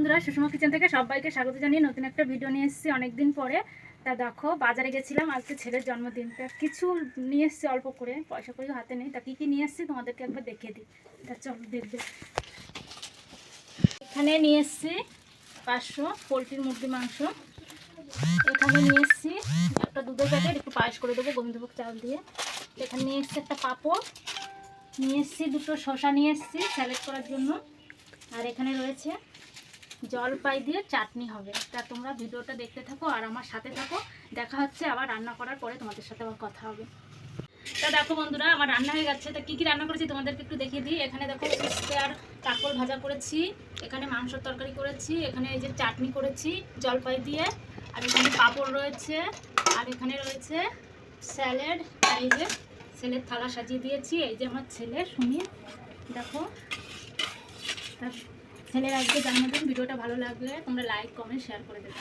বন্ধুরা, সুষমা কিচেন থেকে সবাইকে স্বাগত জানিয়ে নতুন একটা ভিডিও নিয়ে এসেছি অনেকদিন পরে। তা দেখো, বাজারে গেছিলাম, আজকে ছেলের জন্মদিন। তা কিছু নিয়ে এসেছি অল্প করে, পয়সা করি হাতে নেই। তা কী নিয়ে এসেছি তোমাদেরকে একবার দেখিয়ে দিই। তা চলো দেখবে। এখানে নিয়ে এসেছি 500 পোলট্রির মুরগি মাংস। এখানে নিয়ে এসেছি একটা দুধের প্যাকেট, একটু পায়েস করে দেবো গোবিন্দভোগ চাল দিয়ে। এখানে নিয়ে এসেছি একটা পাঁপড়, নিয়ে এসেছি দুটো শসা, নিয়ে এসেছি স্যালাড করার জন্য। আর এখানে রয়েছে জলপাই দিয়ে চাটনি হবে। তা তোমরা ভিডিওটা দেখতে থাকো আর আমার সাথে থাকো। দেখা হচ্ছে আবার রান্না করার পরে, তোমাদের সাথে আবার কথা হবে। তা দেখো বন্ধুরা, আমার রান্না হয়ে গেছে। তা কী কী রান্না করেছি তোমাদেরকে একটু দেখিয়ে দিই। এখানে দেখো উস্তে আর কাঁকড় ভাজা করেছি, এখানে মাংসের তরকারি করেছি, এখানে এই যে চাটনি করেছি জলপাই দিয়ে, আর এখানে পাঁপড় রয়েছে, আর এখানে রয়েছে স্যালাড। আর এই যে ছেলের থালা সাজিয়ে দিয়েছি, এই যে আমার ছেলে সুনীল। দেখো, ছেলের আজকে জন্মদিন। ভিডিওটা ভালো লাগলে তোমরা লাইক কমেন্ট শেয়ার করে দেবে।